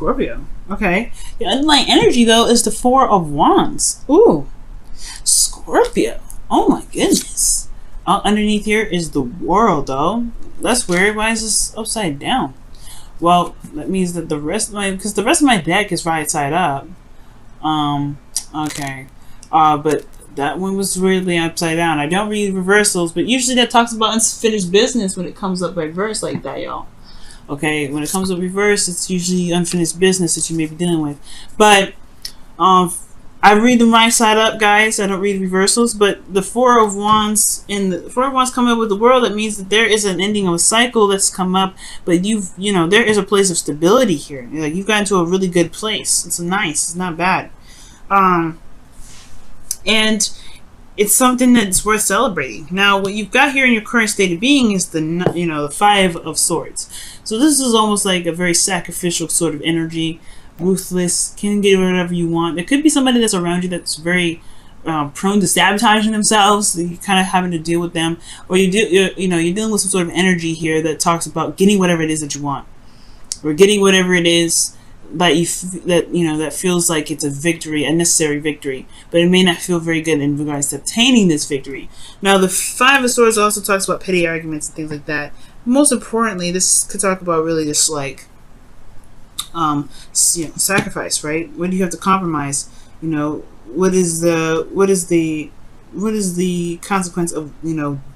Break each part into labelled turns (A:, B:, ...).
A: Scorpio. Okay. The underlying energy, though, is the Four of Wands. Ooh. Scorpio. Oh, my goodness. Underneath here is the World, though. That's weird. Why is this upside down? Well, that means that the rest of my... Because the rest of my deck is right side up. Okay. But that one was weirdly upside down. I don't read reversals, but usually that talks about unfinished business when it comes up reverse like that, y'all. Okay, when it comes up reverse, it's usually unfinished business that you may be dealing with. But I read them right side up, guys. I don't read reversals, but the Four of Wands come up with the World. That means that there is an ending of a cycle that's come up, but you know, there is a place of stability here. Like, you've gotten to a really good place. It's nice. It's not bad. And it's something that's worth celebrating. Now, what you've got here in your current state of being is the Five of Swords. So this is almost like a very sacrificial sort of energy, ruthless, can get whatever you want. There could be somebody that's around you that's very prone to sabotaging themselves. You're kind of having to deal with them, or you're dealing with some sort of energy here that talks about getting whatever it is that you want, or getting whatever it is that feels like it's a victory, a necessary victory, but it may not feel very good in regards to obtaining this victory. Now, the Five of Swords also talks about petty arguments and things like that. Most importantly, this could talk about really just like sacrifice, right? What do you have to compromise? What is the consequence of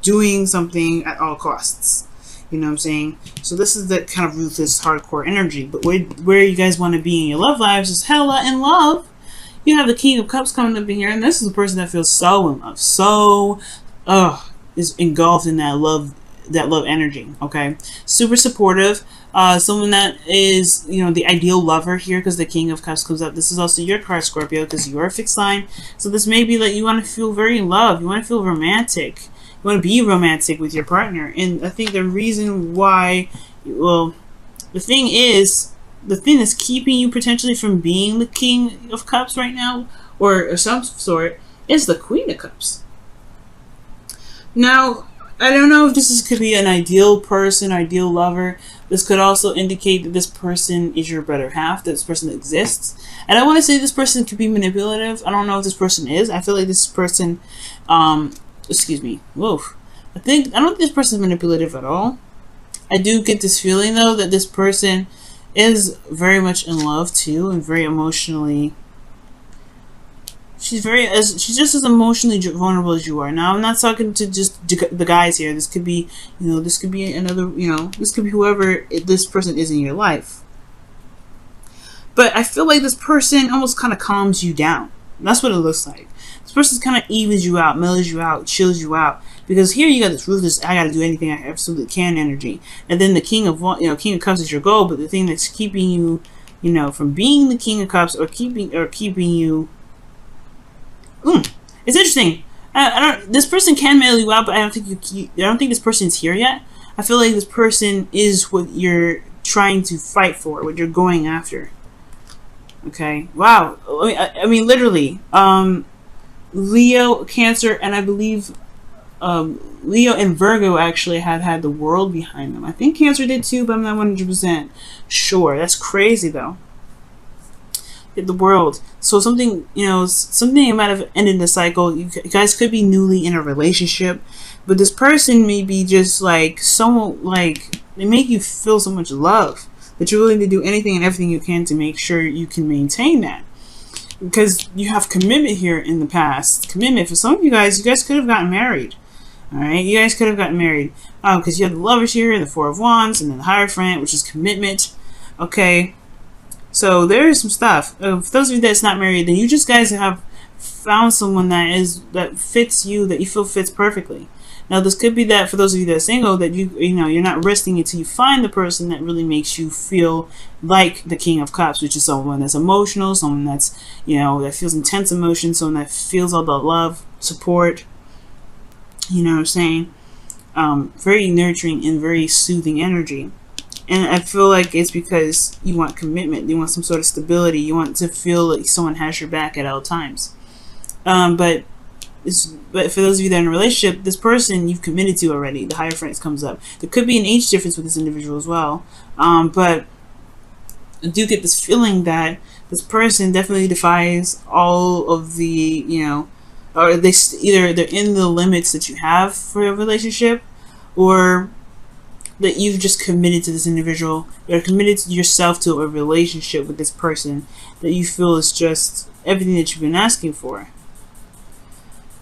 A: doing something at all costs? You know what I'm saying? So this is that kind of ruthless, hardcore energy. But where you guys want to be in your love lives is hella in love. You have the King of Cups coming up in here, and this is a person that feels so in love, is engulfed in that love energy. Okay, super supportive. Someone that is the ideal lover here, because the King of Cups comes up. This is also your card, Scorpio, because you are a fixed sign. So this may be that you want to feel very in love. You want to feel romantic. You want to be romantic with your partner. And I think the reason why, the thing that's keeping you potentially from being the King of Cups right now, or some sort, is the Queen of Cups. Now, I don't know if could be an ideal person, ideal lover. This could also indicate that this person is your better half, that this person exists. And I want to say this person could be manipulative. I don't know if this person is. I feel like this person, excuse me, whoa. I don't think this person is manipulative at all. I do get this feeling, though, that this person is very much in love, too, and very emotionally... She's just as emotionally vulnerable as you are. Now, I'm not talking to just the guys here. This could be, this could be another, this could be whoever this person is in your life. But I feel like this person almost kind of calms you down. That's what it looks like. This person kind of evens you out, mellows you out, chills you out. Because here you got this ruthless, I got to do anything I absolutely can energy. And then the King of Cups is your goal, but the thing that's keeping you, from being the King of Cups or keeping you. It's interesting. This person can mail you out, but I don't think this person's here yet. I feel like this person is what you're trying to fight for, what you're going after. Okay. Wow. I mean, literally. Leo, Cancer, and I believe Leo and Virgo actually had the World behind them. I think Cancer did too, but I'm not 100% sure. That's crazy, though. The World. So something might have ended the cycle. You guys could be newly in a relationship, but this person may be just like they make you feel so much love that you're willing to do anything and everything you can to make sure you can maintain that, because you have commitment here in the past. Commitment for some of you guys could have gotten married. All right, you guys could have gotten married because you have the Lovers here, the Four of Wands, and then the Hierophant, which is commitment. Okay. So there is some stuff. For those of you that's not married, then you just guys have found someone that fits you, that you feel fits perfectly. Now this could be that for those of you that are single, that you're not resting until you find the person that really makes you feel like the King of Cups, which is someone that's emotional, someone that's that feels intense emotion, someone that feels all the love, support. You know what I'm saying? Very nurturing and very soothing energy. And I feel like it's because you want commitment. You want some sort of stability. You want to feel like someone has your back at all times. But for those of you that are in a relationship, this person you've committed to already. The Hierophant comes up. There could be an age difference with this individual as well. But I do get this feeling that this person definitely defies all of the, or either they're in the limits that you have for a relationship, or that you've just committed to this individual. You're committed to yourself to a relationship with this person that you feel is just everything that you've been asking for.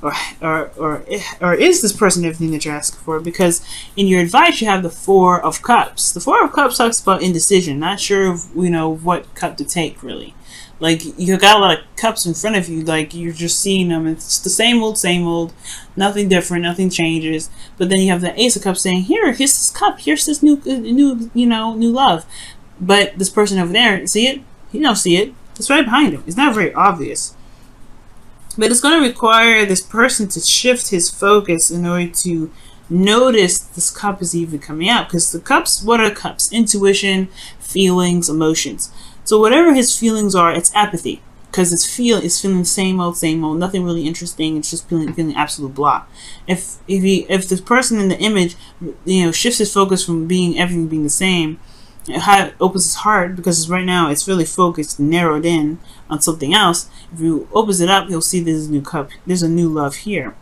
A: Or is this person everything that you're asking for? Because in your advice you have the Four of Cups. The Four of Cups talks about indecision, not sure of what cup to take, really. Like, you got a lot of cups in front of you, like you're just seeing them. It's the same old, nothing different, nothing changes. But then you have the Ace of Cups saying, here's this cup, here's this new love. But this person over there, see it? You don't see it. It's right behind him. It's not very obvious. But it's going to require this person to shift his focus in order to notice this cup is even coming out. Because the cups, what are cups? Intuition, feelings, emotions. So whatever his feelings are, it's apathy. Because it's feeling the same old, nothing really interesting. It's just feeling absolute blah. If this person in the image, shifts his focus from everything being the same, it opens his heart, because right now it's really focused, narrowed in on something else. If you opens it up, he'll see there's a new cup, there's a new love here.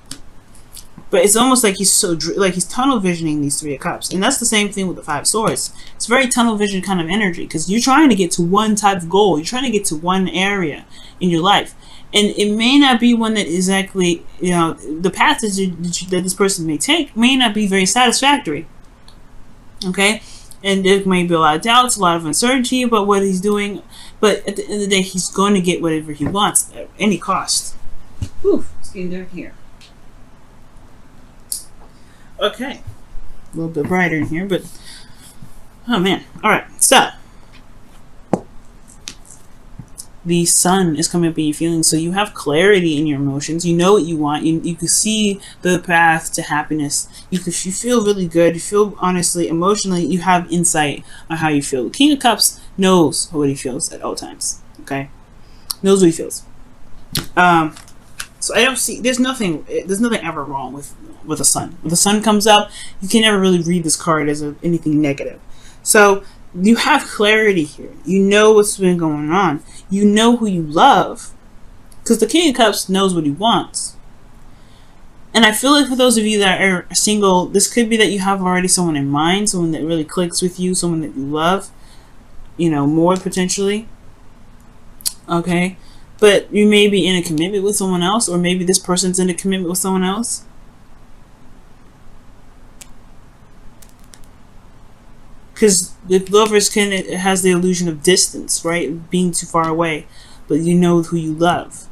A: But it's almost like he's he's tunnel visioning these Three of Cups, and that's the same thing with the Five of Swords. It's very tunnel vision kind of energy, because you're trying to get to one type of goal, you're trying to get to one area in your life, and it may not be one that exactly, the path that this person may take may not be very satisfactory. Okay. And there may be a lot of doubts, a lot of uncertainty about what he's doing. But at the end of the day, he's going to get whatever he wants at any cost. Whew, it's getting dark here. Okay. A little bit brighter in here, but... oh, man. Alright, so... the sun is coming up in your feelings, so you have clarity in your emotions. You know what you want. You can see the path to happiness. You feel really good. You feel, honestly, emotionally, you have insight on how you feel. The King of Cups knows what he feels at all times. Okay? Knows what he feels. So I don't see, there's nothing ever wrong with the sun. When the sun comes up, you can never really read this card as anything negative. So you have clarity here. You know what's been going on. You know who you love. Because the King of Cups knows what he wants. And I feel like for those of you that are single, this could be that you have already someone in mind, someone that really clicks with you, someone that you love, more potentially. Okay? But you may be in a commitment with someone else, or maybe this person's in a commitment with someone else. Because the Lovers it has the illusion of distance, right? Being too far away. But you know who you love.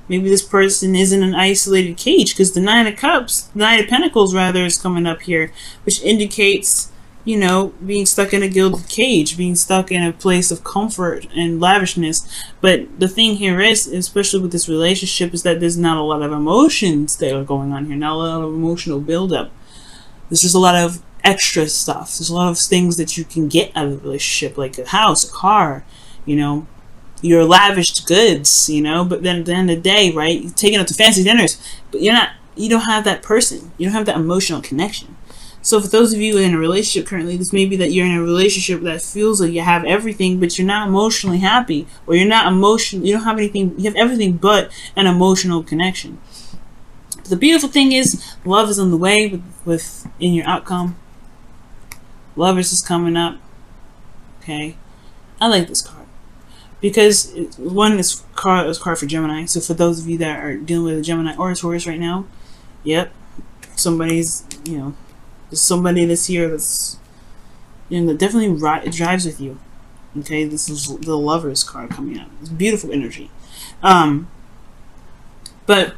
A: Maybe this person is in an isolated cage, because the Nine of Pentacles rather, is coming up here, which indicates, being stuck in a gilded cage, being stuck in a place of comfort and lavishness. But the thing here is, especially with this relationship, is that there's not a lot of emotions that are going on here, not a lot of emotional buildup. There's just a lot of extra stuff. There's a lot of things that you can get out of the relationship, like a house, a car, your lavished goods, but then at the end of the day, right, you're taking out to fancy dinners, but you don't have that person, you don't have that emotional connection. So for those of you in a relationship currently, this may be that you're in a relationship that feels like you have everything, but you're not emotionally happy, or you don't have anything, you have everything but an emotional connection. But the beautiful thing is, love is on the way in your outcome. Lovers is coming up. Okay, I like this card because this card is card for Gemini. So for those of you that are dealing with a Gemini or a Taurus right now, yep, somebody's there's somebody that's here that's that definitely drives with you. Okay, this is the Lovers card coming out. It's beautiful energy. But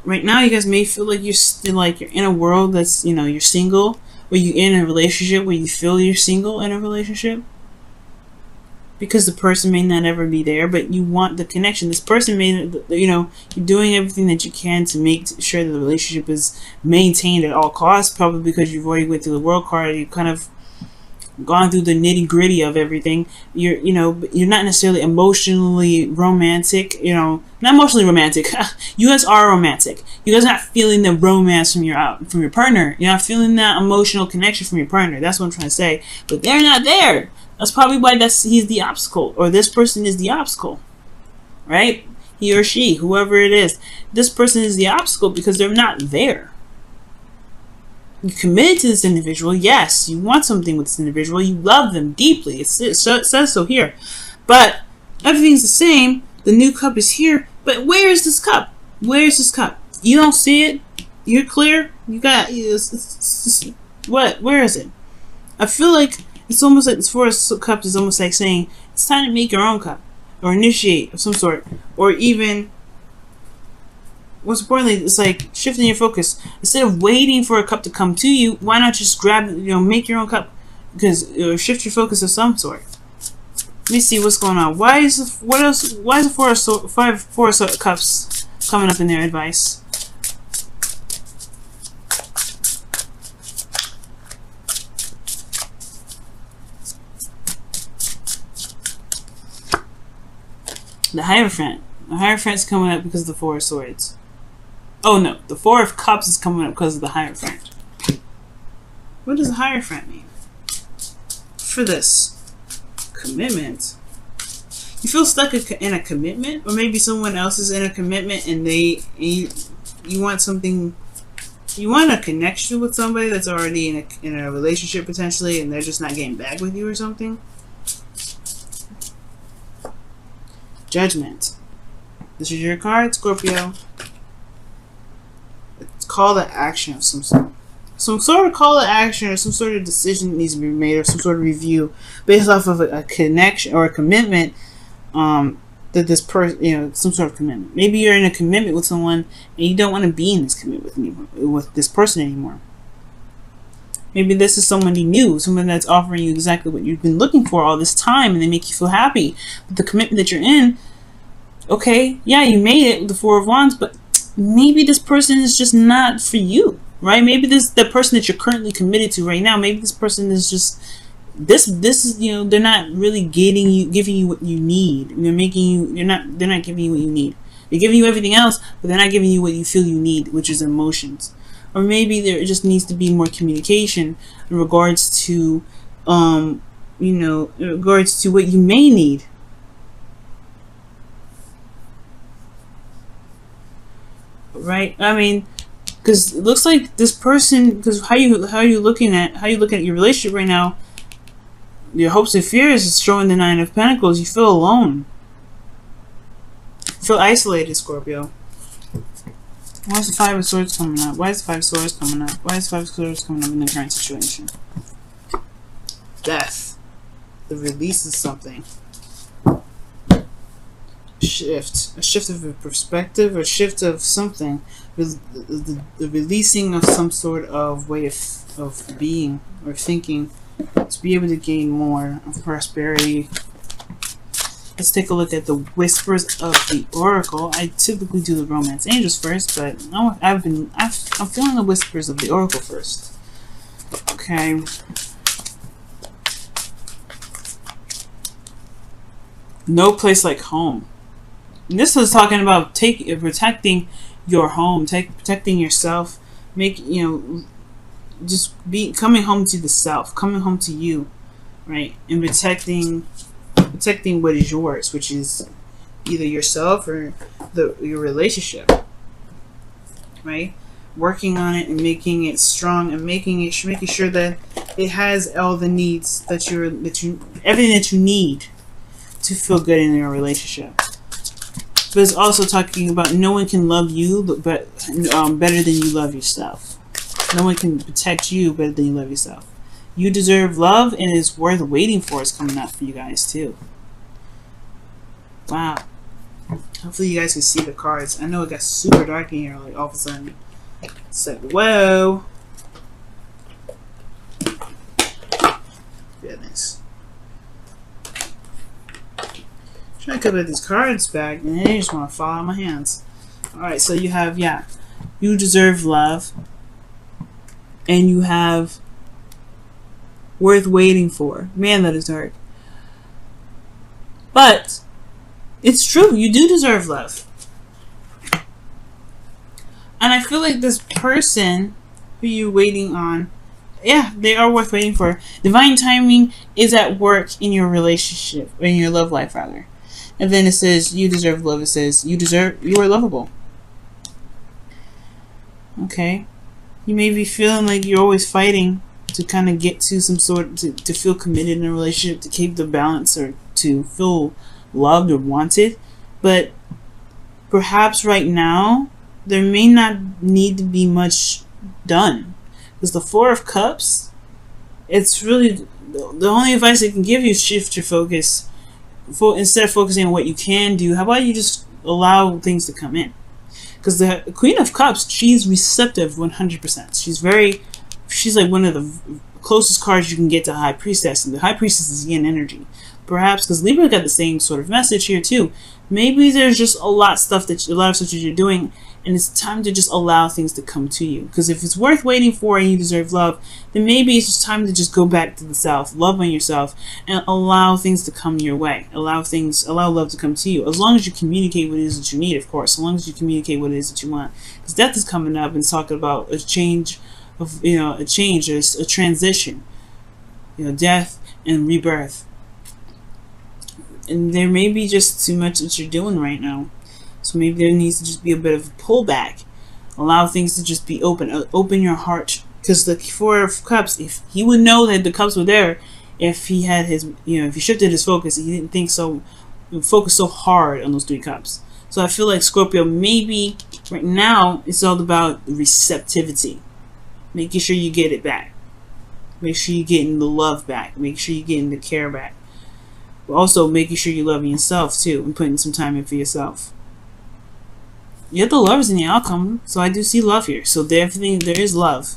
A: right now, you guys may feel like you're still you're in a world that's you're single. Or you're in a relationship where you feel you're single in a relationship, because the person may not ever be there, but you want the connection. This person may, you're doing everything that you can to make sure that the relationship is maintained at all costs, probably because you've already went through the World card, you've kind of gone through the nitty gritty of everything. You're not necessarily emotionally romantic, not emotionally romantic. You guys are romantic. You guys are not feeling the romance from your partner. You're not feeling that emotional connection from your partner. That's what I'm trying to say. But they're not there. That's probably why he's the obstacle, or this person is the obstacle, right? He or she, whoever it is, this person is the obstacle because they're not there. You committed to this individual, yes. You want something with this individual. You love them deeply. It says so here, but everything's the same. The new cup is here, but where is this cup? Where is this cup? You don't see it. You're clear. You got what? Where is it? I feel like it's almost like this Four of Cups is almost like saying it's time to make your own cup, or initiate of some sort, or even, most importantly, it's like shifting your focus. Instead of waiting for a cup to come to you, why not just grab, make your own cup? Because shift your focus of some sort. Let me see what's going on. Why is the Four of Cups coming up in their advice? The Hierophant. The Hierophant's coming up because of the Four of Swords. Oh no, the Four of Cups is coming up because of the Hierophant. What does the Hierophant mean? For this commitment. You feel stuck in a commitment, or maybe someone else is in a commitment and you want something. You want a connection with somebody that's already in a relationship potentially, and they're just not getting back with you or something. Judgment. This is your card, Scorpio. It's call to action of some sort. Some sort of call to action or some sort of decision needs to be made, or some sort of review based off of a connection or a commitment that this person, some sort of commitment. Maybe you're in a commitment with someone and you don't want to be in this commitment with this person anymore. Maybe this is someone you knew, someone that's offering you exactly what you've been looking for all this time, and they make you feel happy. But the commitment that you're in, okay, yeah, you made it with the Four of Wands, but maybe this person is just not for you, right? Maybe the person that you're currently committed to right now, maybe this person is just this is they're not really giving you what you need. They're not giving you what you need. They're giving you everything else, but they're not giving you what you feel you need, which is emotions. Or maybe there just needs to be more communication in regards to, in regards to what you may need. Right? I mean, because it looks like this person, because how you look at your relationship right now, your hopes and fears is showing the Nine of Pentacles. You feel alone. You feel isolated, Scorpio. Why is the Five of Swords coming up? Why is the Five of Swords coming up? Why is the Five of Swords coming up in the current situation? Death. The release of something. Shift. A shift of a perspective, or shift of something. The releasing of some sort of way of being or thinking to be able to gain more of prosperity. Let's take a look at the whispers of the Oracle. I typically do the Romance Angels first, but I'm feeling the whispers of the Oracle first. Okay. No place like home. And this is talking about protecting your home, protecting yourself, coming home to the self, coming home to you, right, and protecting what is yours, which is either yourself or your relationship, right? Working on it and making it strong, and making sure that it has all the needs everything that you need to feel good in your relationship. But it's also talking about no one can love you but better than you love yourself. No one can protect you better than you love yourself. You deserve love, and it's worth waiting for. Is coming up for you guys too. Wow. Hopefully you guys can see the cards. I know it got super dark in here, like all of a sudden. It's like, whoa. Goodness. Trying to put these cards back, and they just want to fall out of my hands. Alright, so you have, you deserve love. And you have worth waiting for. Man, that is dark. But it's true, you do deserve love. And I feel like this person who you're waiting on yeah, they are worth waiting for. Divine timing is at work in your relationship, in your love life rather. And then it says you deserve love. It says you are lovable. Okay. You may be feeling like you're always fighting to kind of get to some sort, to feel committed in a relationship, to keep the balance, or to feel loved or wanted. But perhaps right now, there may not need to be much done. Because the Four of Cups, it's really, the only advice I can give you is shift your focus. Instead of focusing on what you can do, how about you just allow things to come in? Because the Queen of Cups, she's receptive 100%. She's like one of the closest cards you can get to High Priestess. And the High Priestess is yin energy. Perhaps, because Libra got the same sort of message here too. Maybe there's just a lot of stuff that you're doing, and it's time to just allow things to come to you. Because if it's worth waiting for and you deserve love, then maybe it's just time to just go back to the self, love on yourself, and allow things to come your way. Allow love to come to you. As long as you communicate what it is that you need, of course. As long as you communicate what it is that you want. Because death is coming up and talking about a change of, a transition. Death and rebirth. And there may be just too much that you're doing right now. So maybe there needs to just be a bit of a pullback. Allow things to just be open. Open your heart. Because the Four of Cups, if he would know that the cups were there, if he had his, if he shifted his focus, he didn't focus so hard on those 3 cups. So I feel like Scorpio, maybe right now, it's all about receptivity. Making sure you get it back. Make sure you're getting the love back. Make sure you're getting the care back. But also making sure you're loving yourself too and putting some time in for yourself. You have the Lovers in the outcome, so I do see love here. So there is love.